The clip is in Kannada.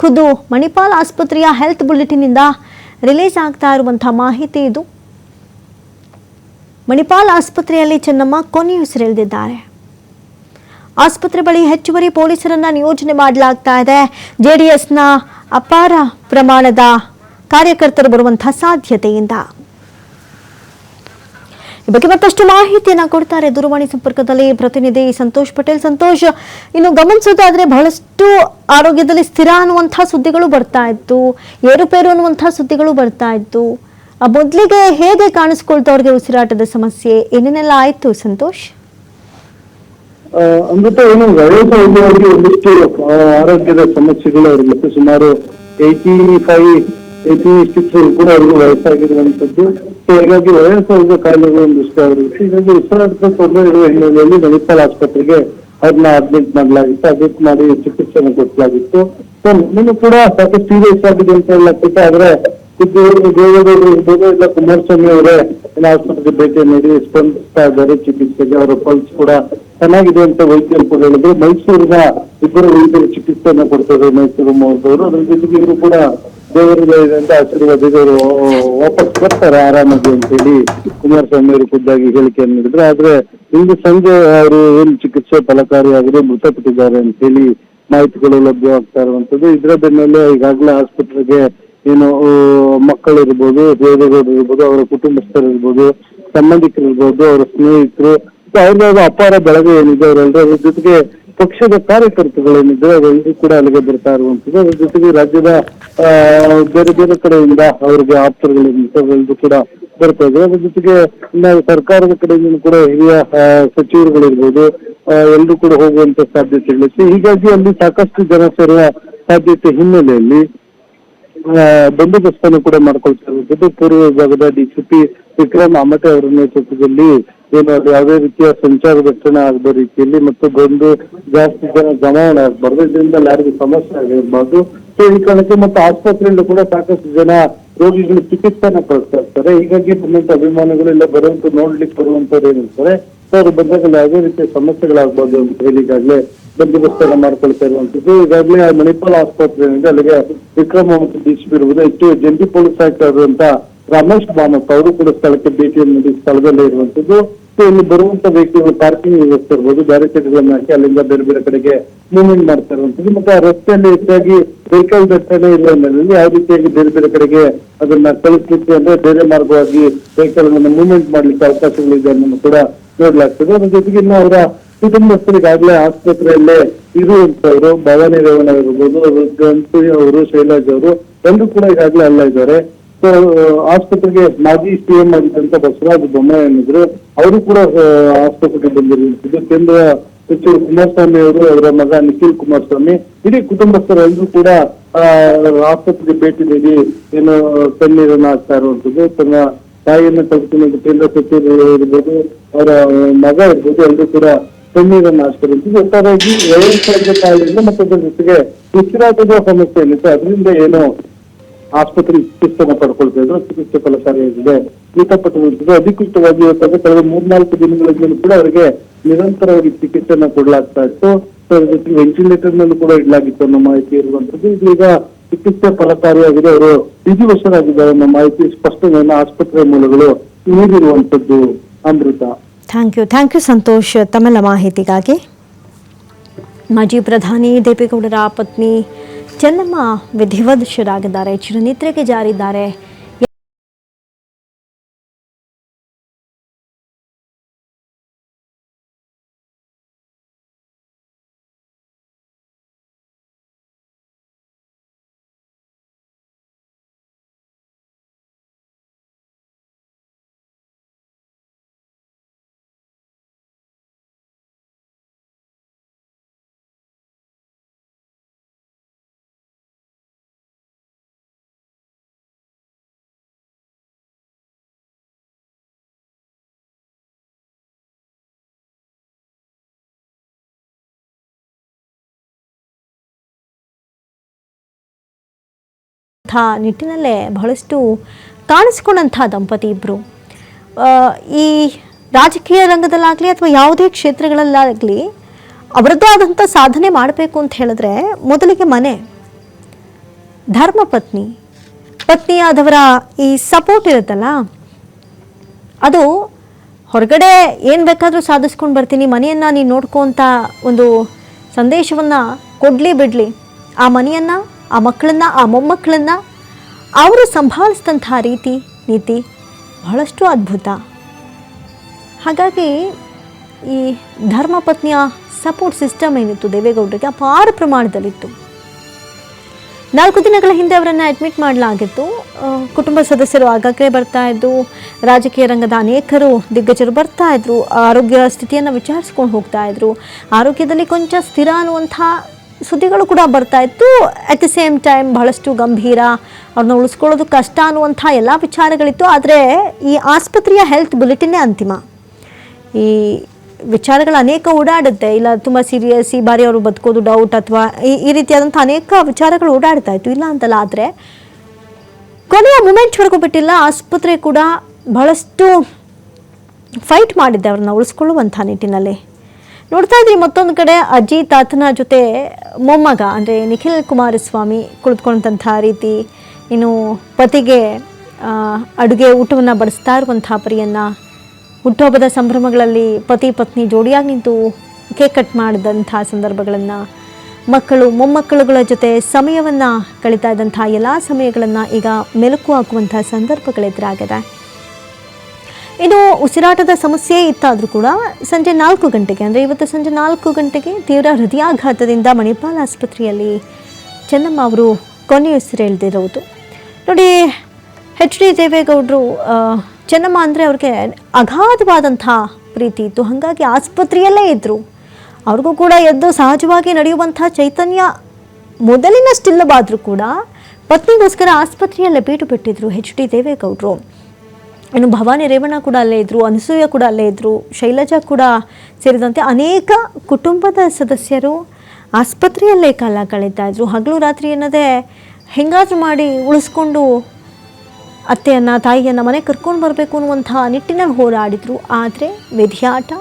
ಖುದ್ದು ಮಣಿಪಾಲ್ ಆಸ್ಪತ್ರೆಯ ಹೆಲ್ತ್ ಬುಲೆಟಿನ್ನಿಂದ ರಿಲೀಸ್ ಆಗ್ತಾ ಇರುವಂತಹ ಮಾಹಿತಿ ಇದು. ಮಣಿಪಾಲ್ ಆಸ್ಪತ್ರೆಯಲ್ಲಿ ಚೆನ್ನಮ್ಮ ಕೊನೆಯುಸಿರೆಳೆದಿದ್ದಾರೆ. ಆಸ್ಪತ್ರೆ ಬಳಿ ಹೆಚ್ಚುವರಿ ಪೊಲೀಸರನ್ನ ನಿಯೋಜನೆ ಮಾಡಲಾಗ್ತಾ ಇದೆ. ಜೆಡಿಎಸ್ನ ಅಪಾರ ಪ್ರಮಾಣದ ಕಾರ್ಯಕರ್ತರು ಬರುವಂತಹ ಸಾಧ್ಯತೆಯಿಂದ ಈ ಬಗ್ಗೆ ಮತ್ತಷ್ಟು ಮಾಹಿತಿಯನ್ನ ಕೊಡ್ತಾರೆ ದೂರವಾಣಿ ಸಂಪರ್ಕದಲ್ಲಿ ಪ್ರತಿನಿಧಿ ಸಂತೋಷ್ ಪಟೇಲ್. ಸಂತೋಷ್, ಇನ್ನು ಗಮನಿಸೋದಾದ್ರೆ ಬಹಳಷ್ಟು ಆರೋಗ್ಯದಲ್ಲಿ ಸ್ಥಿರ ಅನ್ನುವಂತಹ ಸುದ್ದಿಗಳು ಬರ್ತಾ ಇತ್ತು, ಏರುಪೇರು ಅನ್ನುವಂತಹ ಸುದ್ದಿಗಳು ಬರ್ತಾ ಇತ್ತು. ಮೊದಲಿಗೆ ಹೇಗೆ ಕಾಣಿಸ್ಕೊಳ್ತವ್ರಿಗೆ ಉಸಿರಾಟದ ಸಮಸ್ಯೆ, ಏನೇನೆಲ್ಲ ಆಯ್ತು ಸಂತೋಷ್? ಅಮೃತ, ಏನು ವಯಸ್ಸಾಗಿ ಒಂದಿಷ್ಟು ಆರೋಗ್ಯದ ಸಮಸ್ಯೆಗಳು ಅವ್ರಿಗೆ ಸುಮಾರು 86 ಕೂಡ ಅವ್ರಿಗೆ ವಯಸ್ಸಾಗಿರುವಂತದ್ದು. ಹೀಗಾಗಿ ವಯಸ್ಸಾದ ಕಾಯಿಲೆಗಳು ಒಂದಿಷ್ಟು ಅವ್ರಿಗೆ, ಹೀಗಾಗಿ ಉಸಿರಾಟದ ತೊಂದರೆ ಇರುವ ಹಿನ್ನೆಲೆಯಲ್ಲಿ ಮಣಿಪಾಲ್ ಆಸ್ಪತ್ರೆಗೆ ಅವ್ರನ್ನ ಅಡ್ಮಿಟ್ ಮಾಡಲಾಗಿತ್ತು. ಅಡ್ಮಿಟ್ ಮಾಡಿ ಚಿಕಿತ್ಸೆಯನ್ನು ಕೊಡಲಾಗಿತ್ತು. ಇನ್ನೂ ಕೂಡ ಸಾಕಷ್ಟು ಸೀರಿಯಸ್ ಆಗಿದೆ ಅಂತ ಹೇಳಕ್ಕಿತ್ತು. ಆದ್ರೆ ದೇವೇಗೌಡರು ಇರ್ಬೋದು, ಇಲ್ಲ ಕುಮಾರಸ್ವಾಮಿ ಅವರೇ ಆಸ್ಪತ್ರೆಗೆ ಭೇಟಿ ನೀಡಿ ಸ್ಪಂದಿಸ್ತಾ ಇದ್ದಾರೆ ಚಿಕಿತ್ಸೆಗೆ. ಅವರ ಪಲ್ಸ್ ಕೂಡ ಚೆನ್ನಾಗಿದೆ ಅಂತ ವೈದ್ಯರು ಕೂಡ ಹೇಳಿದ್ರು. ಮೈಸೂರಿನ ಇಬ್ಬರು ವೈದ್ಯರು ಚಿಕಿತ್ಸೆಯನ್ನು ಕೊಡ್ತಾರೆ, ಮೈಸೂರು ಮೂಲದವರು. ಅದ್ರ ಜೊತೆಗೆ ಇವರು ಕೂಡ ದೇವರಿಗೆ ಅಂತ ಆಶೀರ್ವಾದ ವಾಪಸ್ ಬರ್ತಾರೆ ಆರಾಮಾಗಿ ಅಂತ ಹೇಳಿ ಕುಮಾರಸ್ವಾಮಿ ಅವರು ಖುದ್ದಾಗಿ ಹೇಳಿಕೆಯನ್ನು ನೀಡಿದ್ರು. ಆದ್ರೆ ಇಂದು ಸಂಜೆ ಅವರು ಏನು ಚಿಕಿತ್ಸೆ ಫಲಕಾರಿಯಾಗಿದೆ, ಮೃತಪಟ್ಟಿದ್ದಾರೆ ಅಂತ ಹೇಳಿ ಮಾಹಿತಿಗಳು ಲಭ್ಯವಾಗ್ತಾ ಇರುವಂತದ್ದು. ಇದರ ಬೆನ್ನಲ್ಲೇ ಈಗಾಗಲೇ ಆಸ್ಪತ್ರೆಗೆ ಏನು ಮಕ್ಕಳಿರ್ಬೋದು, ದೇವೇಗೌಡರು ಇರ್ಬೋದು, ಅವರ ಕುಟುಂಬಸ್ಥರಿರ್ಬೋದು, ಸಂಬಂಧಿಕರಿರ್ಬೋದು, ಅವರ ಸ್ನೇಹಿತರು, ಅವ್ರದ್ದು ಅಪಾರ ಬೆಳಗ್ಗೆ ಏನಿದೆ ಅವರೆಲ್ಲರ ಜೊತೆಗೆ ಪಕ್ಷದ ಕಾರ್ಯಕರ್ತರುಗಳೇನಿದೆ ಅವರೆಲ್ಲರೂ ಕೂಡ ಅಲ್ಲಿಗೆ ಬರ್ತಾ ಇರುವಂತದ್ದು. ಅದ್ರ ಜೊತೆಗೆ ರಾಜ್ಯದ ಬೇರೆ ಬೇರೆ ಕಡೆಯಿಂದ ಅವರಿಗೆ ಆಪ್ತರುಗಳಿಂದ ಕೂಡ ಬರ್ತಾ ಇದ್ದಾರೆ. ಅದ್ರ ಜೊತೆಗೆ ಸರ್ಕಾರದ ಕಡೆಯಿಂದ ಕೂಡ ಹಿರಿಯ ಸಚಿವರುಗಳಿರ್ಬೋದು, ಎಲ್ಲರೂ ಕೂಡ ಹೋಗುವಂತ ಸಾಧ್ಯತೆಗಳಿತ್ತು. ಹೀಗಾಗಿ ಅಲ್ಲಿ ಸಾಕಷ್ಟು ಜನ ಸೇರುವ ಸಾಧ್ಯತೆ ಹಿನ್ನೆಲೆಯಲ್ಲಿ ಬಂದೋಬಸ್ತನ್ನು ಕೂಡ ಮಾಡ್ಕೊಳ್ತಾ ಇರುವಂತದ್ದು. ಪೂರ್ವ ವಿಭಾಗದ ಡಿಸಿಪಿ ವಿಕ್ರಮ್ ಆಮಟೆ ಅವರ ನೇತೃತ್ವದಲ್ಲಿ ಏನು ಯಾವುದೇ ರೀತಿಯ ಸಂಚಾರ ದಟ್ಟಣೆ ಆಗದ ರೀತಿಯಲ್ಲಿ ಮತ್ತು ಬಂದು ಜಾಸ್ತಿ ಜನ ಜಮಾವಣೆ ಆಗಬಾರ್ದು, ಇದರಿಂದ ಯಾರಿಗೂ ಸಮಸ್ಯೆ ಆಗಿರಬಾರ್ದು. ಸೊ ಈ ಕಾರಣಕ್ಕೆ ಮತ್ತು ಆಸ್ಪತ್ರೆಯಲ್ಲೂ ಕೂಡ ಸಾಕಷ್ಟು ಜನ ರೋಗಿಗಳು ಚಿಕಿತ್ಸೆನ ಪಡಿಸ್ತಾ ಇರ್ತಾರೆ. ಹೀಗಾಗಿ ಬಂದಂತ ಅಭಿಮಾನಿಗಳು ಇಲ್ಲ ಬರುವಂತ ನೋಡ್ಲಿಕ್ಕೆ ಬರುವಂತವ್ರು ಏನಿರ್ತಾರೆ, ಸೊ ಅವ್ರು ಬಂದಾಗ ಯಾವುದೇ ರೀತಿಯ ಸಮಸ್ಯೆಗಳಾಗಬಾರ್ದು ಅಂತ ಹೇಳಿ ಈಗಾಗಲೇ ಬಂದೋಬಸ್ತನ್ನ ಮಾಡ್ಕೊಳ್ತಾ ಇರುವಂತದ್ದು. ಈಗಾಗಲೇ ಮಣಿಪಾಲ್ ಆಸ್ಪತ್ರೆಯಿಂದ ಅಲ್ಲಿಗೆ ವಿಕ್ರಮ್ ಮತ್ತು ಡಿಸಿಪಿ ಇರುವುದು, ಹೆಚ್ಚು ಜಂಟಿ ಪೊಲೀಸ್ ಆಯುಕ್ತ ಆದಂತ ರಮೇಶ್ ಬಾಮತ್ ಅವರು ಕೂಡ ಸ್ಥಳಕ್ಕೆ ಭೇಟಿಯನ್ನು ನೀಡಿ ಸ್ಥಳದಲ್ಲೇ ಇರುವಂತದ್ದು. ಸೊ ಇಲ್ಲಿ ಬರುವಂತ ವ್ಯಕ್ತಿಗಳು ಪಾರ್ಕಿಂಗ್ ವ್ಯವಸ್ಥೆ ಇರ್ಬೋದು, ಬ್ಯಾರಿಕೇಡ್ಗಳನ್ನ ಹಾಕಿ ಅಲ್ಲಿಂದ ಬೇರೆ ಬೇರೆ ಕಡೆಗೆ ಮೂವ್ಮೆಂಟ್ ಮಾಡ್ತಾ ಇರುವಂತದ್ದು. ಮತ್ತೆ ಆ ರಸ್ತೆಯಲ್ಲಿ ಹೆಚ್ಚಾಗಿ ವೆಹಿಕಲ್ ದಟ್ಟಣೆ ಇರುವ ಹಿನ್ನೆಲೆಯಲ್ಲಿ ಯಾವ ರೀತಿಯಾಗಿ ಬೇರೆ ಬೇರೆ ಕಡೆಗೆ ಅದನ್ನ ಕಳಿಸ್ಲಿಕ್ಕೆ ಅಂದ್ರೆ ಬೇರೆ ಮಾರ್ಗವಾಗಿ ವೆಹಿಕಲ್ ಮೂವ್ಮೆಂಟ್ ಮಾಡ್ಲಿಕ್ಕೆ ಅವಕಾಶಗಳಿದೆ ಅನ್ನೋದು ಕೂಡ ನೋಡ್ಲಾಗ್ತದೆ. ಅದ್ರ ಜೊತೆಗೆ ಇನ್ನು ಅವರ ಕುಟುಂಬಸ್ಥರಿಗಾಗಲೇ ಆಸ್ಪತ್ರೆಯಲ್ಲೇ ಇರುವಂತವರು ಭವಾನಿ ರೇವಣ್ಣ ಇರ್ಬೋದು, ಗಣಪತಿ ಅವರು, ಶೈಲಾಜ್ ಅವರು ಎಲ್ಲರೂ ಕೂಡ ಈಗಾಗಲೇ ಅಲ್ಲ ಇದ್ದಾರೆ. ಸೊ ಆಸ್ಪತ್ರೆಗೆ ಮಾಜಿ ಸಿಎಂ ಆಗಿದ್ದಂತ ಬಸವರಾಜ ಬೊಮ್ಮಾಯಿ ಏನಿದ್ರು ಅವರು ಕೂಡ ಆಸ್ಪತ್ರೆಗೆ ಬಂದಿರುವಂತದ್ದು. ಕೇಂದ್ರ ಸಚಿವರು ಕುಮಾರಸ್ವಾಮಿ ಅವರು, ಅವರ ಮಗ ನಿಖಿಲ್ ಕುಮಾರಸ್ವಾಮಿ, ಇಡೀ ಕುಟುಂಬಸ್ಥರೆಲ್ಲರೂ ಕೂಡ ಆಸ್ಪತ್ರೆಗೆ ಭೇಟಿ ನೀಡಿ ಏನು ಕಣ್ಣೀರನ್ನು ಹಾಕ್ತಾ ಇರುವಂತದ್ದು. ತನ್ನ ತಾಯಿಯನ್ನು ಕಲ್ಪಿಸಿದ ಕೇಂದ್ರ ಸಚಿವರು ಇರ್ಬೋದು, ಅವರ ಮಗ ಇರ್ಬೋದು, ಎಲ್ಲರೂ ಕೂಡ ಕಣ್ಣೀರನ್ನು ಹಾಕ್ತಿರುವಂತದ್ದು. ಒಟ್ಟಾರೆಯಾಗಿ ವಯಸ್ಸಾದ ಕಾಯಿಲೆಯಿಂದ ಮತ್ತು ಅದರ ಜೊತೆಗೆ ಉಸಿರಾಟದ ಸಮಸ್ಯೆ ಏನಿತ್ತು ಅದರಿಂದ ಏನು ಆಸ್ಪತ್ರೆ ಚಿಕಿತ್ಸೆಯನ್ನು ಪಡ್ಕೊಳ್ತಾ ಇದ್ರು, ಚಿಕಿತ್ಸೆ ಫಲಕಾರಿಯಾಗಿದೆ, ಮೃತಪಟ್ಟಿರುವಂತದ್ದು. ಅಧಿಕೃತವಾಗಿ ಇವತ್ತಾಗ ಕಳೆದ 3-4 ದಿನಗಳಿಂದಲೂ ಕೂಡ ಅವರಿಗೆ ನಿರಂತರವಾಗಿ ಚಿಕಿತ್ಸೆಯನ್ನು ಕೊಡಲಾಗ್ತಾ ಇತ್ತು. ಅದರ ಜೊತೆಗೆ ವೆಂಟಿಲೇಟರ್ ನಲ್ಲೂ ಕೂಡ ಇಡಲಾಗಿತ್ತು ಅನ್ನೋ ಮಾಹಿತಿ ಇರುವಂತದ್ದು. ಇದೀಗ ಚಿಕಿತ್ಸೆ ಫಲಕಾರಿಯಾಗಿದೆ, ಅವರು ವಿಧಿವಶರಾಗಿದ್ದಾರೆ ಅನ್ನೋ ಮಾಹಿತಿ ಸ್ಪಷ್ಟನೆಯನ್ನು ಆಸ್ಪತ್ರೆ ಮೂಲಗಳು ನೀಡಿರುವಂತದ್ದು. ಅಮೃತ, ಥ್ಯಾಂಕ್ ಯು ಸಂತೋಷ್ ತಮ್ಮೆಲ್ಲ ಮಾಹಿತಿಗಾಗಿ. ಮಾಜಿ ಪ್ರಧಾನಿ ದೇವೇಗೌಡರ ಪತ್ನಿ ಚೆನ್ನಮ್ಮ ವಿಧಿವಶರಾಗಿದ್ದಾರೆ, ಚಿರನಿದ್ರೆಗೆ ಜಾರಿದ್ದಾರೆ. ನಿಟ್ಟಿನಲ್ಲೇ ಬಹಳಷ್ಟು ಕಾಣಿಸಿಕೊಂಡಂತಹ ದಂಪತಿ ಇಬ್ಬರು. ಈ ರಾಜಕೀಯ ರಂಗದಲ್ಲಾಗಲಿ ಅಥವಾ ಯಾವುದೇ ಕ್ಷೇತ್ರಗಳಲ್ಲಾಗಲಿ ಅವರದ್ದೇ ಆದಂಥ ಸಾಧನೆ ಮಾಡಬೇಕು ಅಂತ ಹೇಳಿದ್ರೆ ಮೊದಲಿಗೆ ಮನೆ, ಧರ್ಮಪತ್ನಿ ಪತ್ನಿಯಾದವರ ಈ ಸಪೋರ್ಟ್ ಇರುತ್ತಲ್ಲ, ಅದು ಹೊರಗಡೆ ಏನು ಬೇಕಾದರೂ ಸಾಧಿಸ್ಕೊಂಡು ಬರ್ತೀನಿ, ಮನೆಯನ್ನು ನೀನು ನೋಡ್ಕೊ ಅಂತ ಒಂದು ಸಂದೇಶವನ್ನು ಕೊಡಲಿ ಬಿಡಲಿ, ಆ ಮನೆಯನ್ನು, ಆ ಮಕ್ಕಳನ್ನು, ಆ ಮೊಮ್ಮಕ್ಕಳನ್ನು ಅವರು ಸಂಭಾಳಿಸಿದಂಥ ರೀತಿ ನೀತಿ ಬಹಳಷ್ಟು ಅದ್ಭುತ. ಹಾಗಾಗಿ ಈ ಧರ್ಮಪತ್ನಿಯ ಸಪೋರ್ಟ್ ಸಿಸ್ಟಮ್ ಏನಿತ್ತು ದೇವೇಗೌಡರಿಗೆ ಅಪಾರ ಪ್ರಮಾಣದಲ್ಲಿತ್ತು. 4 ದಿನಗಳ ಹಿಂದೆ ಅವರನ್ನು ಅಡ್ಮಿಟ್ ಮಾಡಲಾಗಿತ್ತು. ಕುಟುಂಬ ಸದಸ್ಯರು ಆಗಾಗ್ಗೆ ಬರ್ತಾ ಇದ್ದು, ರಾಜಕೀಯ ರಂಗದ ಅನೇಕರು ದಿಗ್ಗಜರು ಬರ್ತಾ ಇದ್ರು, ಆರೋಗ್ಯ ಸ್ಥಿತಿಯನ್ನು ವಿಚಾರಿಸ್ಕೊಂಡು ಹೋಗ್ತಾ ಇದ್ರು. ಆರೋಗ್ಯದಲ್ಲಿ ಕೊಂಚ ಸ್ಥಿರ ಅನ್ನುವಂಥ ಸುದ್ದಿಗಳು ಕೂಡ ಬರ್ತಾ ಇತ್ತು. ಅಟ್ ದಿ ಸೇಮ್ ಟೈಮ್ ಬಹಳಷ್ಟು ಗಂಭೀರ, ಅವ್ರನ್ನ ಉಳಿಸ್ಕೊಳ್ಳೋದು ಕಷ್ಟ ಅನ್ನುವಂಥ ಎಲ್ಲ ವಿಚಾರಗಳಿತ್ತು. ಆದರೆ ಈ ಆಸ್ಪತ್ರೆಯ ಹೆಲ್ತ್ ಬುಲೆಟಿನ್ನೇ ಅಂತಿಮ. ಈ ವಿಚಾರಗಳು ಅನೇಕ ಓಡಾಡುತ್ತೆ, ಇಲ್ಲ ತುಂಬ ಸೀರಿಯಸ್, ಈ ಬಾರಿ ಅವರು ಬದುಕೋದು ಡೌಟ್, ಅಥವಾ ಈ ರೀತಿಯಾದಂಥ ಅನೇಕ ವಿಚಾರಗಳು ಓಡಾಡ್ತಾ ಇತ್ತು, ಇಲ್ಲ ಅಂತಲ್ಲ. ಆದರೆ ಕೊನೆಯ ಮೂಮೆಂಟ್ವರೆಗೂ ಬಿಟ್ಟಿಲ್ಲ, ಆಸ್ಪತ್ರೆ ಕೂಡ ಬಹಳಷ್ಟು ಫೈಟ್ ಮಾಡಿದ್ದೆ ಅವ್ರನ್ನ ಉಳಿಸ್ಕೊಳ್ಳುವಂಥ ನಿಟ್ಟಿನಲ್ಲಿ. ನೋಡ್ತಾ ಇದ್ರಿ ಮತ್ತೊಂದು ಕಡೆ ಅಜ್ಜಿ ತಾತನ ಜೊತೆ ಮೊಮ್ಮಗ ಅಂದರೆ ನಿಖಿಲ್ ಕುಮಾರಸ್ವಾಮಿ ಕುಳಿತುಕೊಂಡಂಥ ರೀತಿ, ಇನ್ನು ಪತಿಗೆ ಅಡುಗೆ ಊಟವನ್ನು ಬಡಿಸ್ತಾ ಇರುವಂಥ ಪರಿಯನ್ನು, ಹುಟ್ಟುಹಬ್ಬದ ಸಂಭ್ರಮಗಳಲ್ಲಿ ಪತಿ ಪತ್ನಿ ಜೋಡಿಯಾಗಿ ನಿಂತು ಕೇಕ್ ಕಟ್ ಮಾಡಿದಂಥ ಸಂದರ್ಭಗಳನ್ನು, ಮಕ್ಕಳು ಮೊಮ್ಮಕ್ಕಳುಗಳ ಜೊತೆ ಸಮಯವನ್ನು ಕಳೀತಾ ಇದ್ದಂಥ ಎಲ್ಲ ಸಮಯಗಳನ್ನು ಈಗ ಮೆಲುಕು ಹಾಕುವಂಥ ಸಂದರ್ಭಗಳೆದುರಾಗಿದೆ. ಇನ್ನು ಉಸಿರಾಟದ ಸಮಸ್ಯೆ ಇತ್ತಾದರೂ ಕೂಡ ಸಂಜೆ 4 ಗಂಟೆಗೆ, ಅಂದರೆ ಇವತ್ತು ಸಂಜೆ 4 ಗಂಟೆಗೆ ತೀವ್ರ ಹೃದಯಾಘಾತದಿಂದ ಮಣಿಪಾಲ್ ಆಸ್ಪತ್ರೆಯಲ್ಲಿ ಚೆನ್ನಮ್ಮ ಅವರು ಕೊನೆಯುಸಿರೆಳೆದಿರುವುದು. ನೋಡಿ, ಎಚ್ ಡಿ ದೇವೇಗೌಡರು ಚೆನ್ನಮ್ಮ ಅಂದರೆ ಅವ್ರಿಗೆ ಅಗಾಧವಾದಂಥ ಪ್ರೀತಿ ಇತ್ತು. ಹಾಗಾಗಿ ಆಸ್ಪತ್ರೆಯಲ್ಲೇ ಇದ್ದರು. ಅವ್ರಿಗೂ ಕೂಡ ಎದ್ದು ಸಹಜವಾಗಿ ನಡೆಯುವಂಥ ಚೈತನ್ಯ ಮೊದಲಿನಷ್ಟಿಲ್ಲವಾದರೂ ಕೂಡ ಪತ್ನಿಗೋಸ್ಕರ ಆಸ್ಪತ್ರೆಯಲ್ಲೇ ಬೀಡು ಬಿಟ್ಟಿದ್ರು ಎಚ್ ಡಿ ದೇವೇಗೌಡರು. ಇನ್ನು ಭವಾನಿ ರೇವಣ್ಣ ಕೂಡ ಅಲ್ಲೇ ಇದ್ದರು, ಅನಸೂಯ ಕೂಡ ಅಲ್ಲೇ ಇದ್ದರು, ಶೈಲಜಾ ಕೂಡ ಸೇರಿದಂತೆ ಅನೇಕ ಕುಟುಂಬದ ಸದಸ್ಯರು ಆಸ್ಪತ್ರೆಯಲ್ಲೇ ಕಾಲ ಕಳೀತಾ ಇದ್ರು. ಹಗಲು ರಾತ್ರಿ ಎನ್ನದೇ ಹೆಂಗಾದ್ರೂ ಮಾಡಿ ಉಳಿಸ್ಕೊಂಡು ಅತ್ತೆಯನ್ನು ತಾಯಿಯನ್ನು ಮನೆ ಕರ್ಕೊಂಡು ಬರಬೇಕು ಅನ್ನುವಂಥ ನಿಟ್ಟಿನಲ್ಲಿ ಹೋರಾಡಿದರು. ಆದರೆ ವಿಧಿಯಾಟ